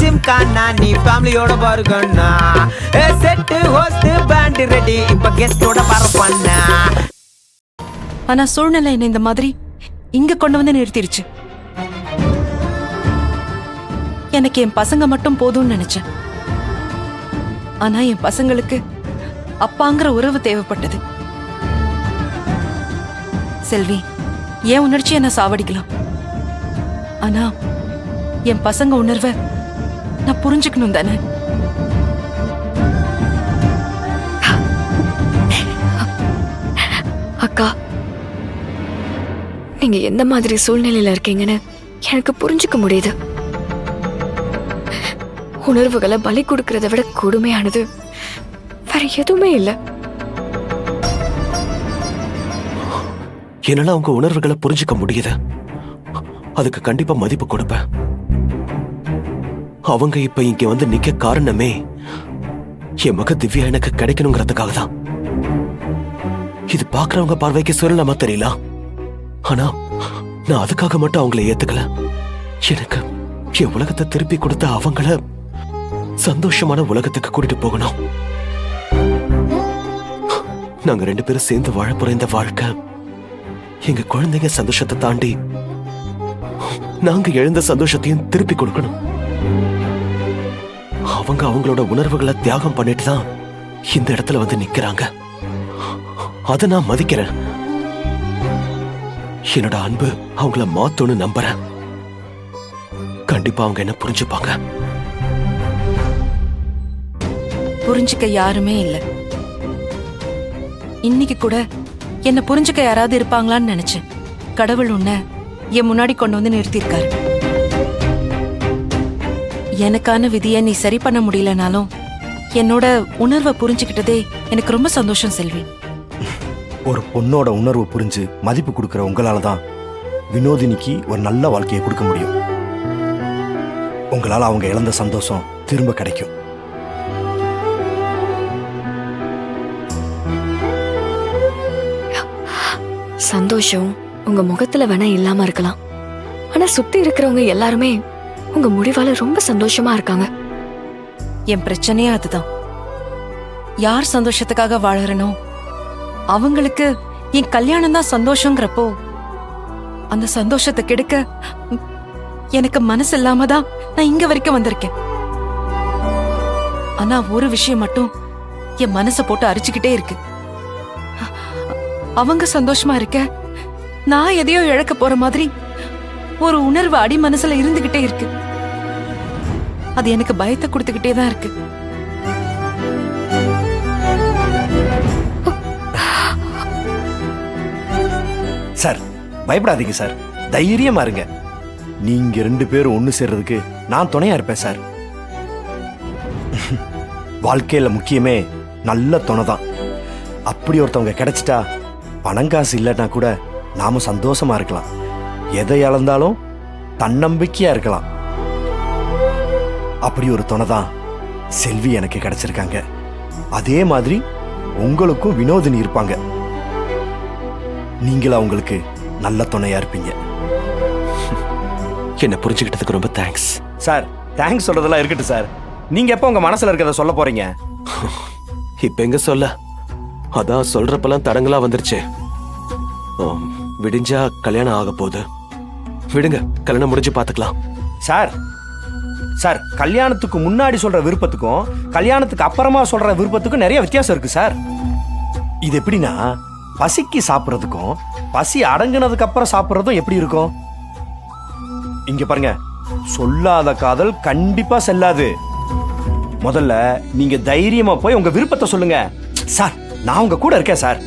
ஜிம்கானா நீ ஃபேமிலியோட பாருங்கண்ணா. செட்டு ஹோஸ்ட் பேண்ட் ரெடி இப்ப கெஸ்டோட பரப்பண்ணா. ஆனா சூழ்நிலை என்ன இந்த மாதிரி இங்க கொண்டு வந்து நிறுத்திருச்சு. எனக்கு என் பசங்க மட்டும் போதும்னு நினைச்சேன். ஆனா என் பசங்களுக்கு அப்பாங்கிற உறவு தேவைப்பட்டது. செல்வி, என் உணர்ச்சியை நான் சாவடிக்கலாம். ஆனா என் பசங்க உணர்வை நான் புரிஞ்சுக்கணும் தானே? அக்கா, நீங்க எந்த மாதிரி சூழ்நிலையில இருக்கீங்கன்னு எனக்கு புரிஞ்சுக்க முடியுது. உணர்வுகளை பலி கொடுக்கறத விட கொடுமையானது வேற எதுவுமே இல்லை. என்னால அவங்க உணர்வுகளை புரிஞ்சுக்க முடியுது. அதுக்கு கண்டிப்பா மதிப்பு கொடுப்பேன். அவங்க இப்ப இங்க வந்து நிக்க காரணமே என் மக திவ்யா எனக்கு கிடைக்கணுங்கிறதுக்காக தான். இது பாக்குறவங்க பார்வைக்கு சொல்லலாமா தெரியல. ஆனா நான் அதுக்காக மட்டும் அவங்களை ஏத்துக்கல. எனக்கு என் உலகத்தை திருப்பி கொடுத்த அவங்கள சந்தோஷமான உலகத்துக்கு கூட்டிட்டு போகணும். நாங்க 2 பேரும் சேர்ந்து வாழ போற இந்த வாழ்க்கை எங்க குழந்தைங்க சந்தோஷத்தை தாண்டி நாங்க எழுந்த சந்தோஷத்தையும் திருப்பி கொடுக்கணும். அவங்க அவங்களோட உணர்வுகளை தியாகம் பண்ணிட்டு தான் இந்த இடத்துல வந்து நிக்கிறாங்க. அதை நான் மதிக்கிறேன். என்னோட அன்பு அவங்கள மாத்தோன்னு நம்புறேன். கண்டிப்பா அவங்க என்ன புரிஞ்சுப்பாங்க. புரிஞ்சுக்க யாருமே இல்ல. இன்னைக்கு கூட என்ன புரிஞ்சுக்க யாராவது இருப்பாங்களான்னு நினைச்சேன். கடவுள் உன்னை என் முன்னாடி கொண்டு வந்து நிறுத்தியிருக்காரு. எனக்கான விதியை நீ சரி பண்ண முடியலனாலும் என்னோட உணர்வை புரிஞ்சுக்கிட்டதே எனக்கு ரொம்ப சந்தோஷம் செல்வி. ஒரு பொண்ணோட உணர்வு புரிஞ்சு மதிப்பு கொடுக்கிற உங்களால தான் வினோதினிக்கு ஒரு நல்ல வாழ்க்கையை கொடுக்க முடியும். உங்களால அவங்க இழந்த சந்தோஷம் திரும்ப கிடைக்கும். சந்தோஷம் உங்க முகத்துல வேணா இல்லாம இருக்கலாம். ஆனா சுத்தி இருக்கிறவங்க எல்லாருமே உங்க முடிவால ரொம்ப சந்தோஷமா இருக்காங்க. என் பிரச்சனையே அதுதான். யார் சந்தோஷத்துக்காக வாழறனோ அவங்களுக்கு என் கல்யாணம் தான் சந்தோஷங்கிறப்போ அந்த சந்தோஷத்தை கெடுக்க எனக்கு மனசு இல்லாம தான் நான் இங்க வரைக்கும் வந்திருக்கேன். ஆனா ஒரு விஷயம் மட்டும் என் மனசை போட்டு அரிச்சுக்கிட்டே இருக்கு. அவங்க சந்தோஷமா இருக்க நான் எதையோ இழக்க போற மாதிரி ஒரு உணர்வு அடி மனசுல இருந்துகிட்டே இருக்கு. அது எனக்கு பயத்தை கொடுத்துக்கிட்டே தான் இருக்கு. சார், பயப்படாதீங்க சார், தைரியமா இருங்க. நீங்க 2 பேரும் ஒண்ணு சேர்றதுக்கு நான் துணையா இருப்பேன் சார். வாழ்க்கையில முக்கியமே நல்ல துணை தான். அப்படி ஒருத்தவங்க கிடைச்சிட்டா பணங்காசு இல்லைன்னா கூட நாம சந்தோஷமா இருக்கலாம். எதை இழந்தாலும் தன்னம்பிக்கையா இருக்கலாம். அப்படி ஒரு துணை தான் செல்வி எனக்கு கிடைச்சிருக்காங்க. அதே மாதிரி உங்களுக்கும் வினோதினி இருப்பாங்க. நீங்களா அவங்களுக்கு நல்ல துணையா இருப்பீங்க. என்ன புரிஞ்சுக்கிட்டதுக்கு ரொம்ப தேங்க்ஸ் சார். தேங்க்ஸ் சொல்றதெல்லாம் இருக்கட்டும் சார். நீங்க எப்ப உங்க மனசுல இருக்கிறத சொல்ல போறீங்க? இப்ப எங்க சொல்ல, அதான் சொல்றப்பெல்லாம் தடங்களா வந்துருச்சு. விடிஞ்சா கல்யாணம் ஆக போகுது. விடுங்க, கல்யாணம் முடிஞ்சு பாத்துக்கலாம். சார் சார், கல்யாணத்துக்கு முன்னாடி சொல்ற விருப்பத்துக்கும் கல்யாணத்துக்கு அப்புறமா சொல்ற விருப்பத்துக்கும் நிறைய வித்தியாசம் இருக்கு சார். இது எப்படின்னா, பசிக்கு சாப்பிட்றதுக்கும் பசி அடங்குனதுக்கு அப்புறம் சாப்பிட்றதும் எப்படி இருக்கும்? இங்க பாருங்க, சொல்லாத காதல் கண்டிப்பா செல்லாது. முதல்ல நீங்க தைரியமா போய் உங்க விருப்பத்தை சொல்லுங்க. சார், நான் உங்க கூட இருக்கேன் சார்.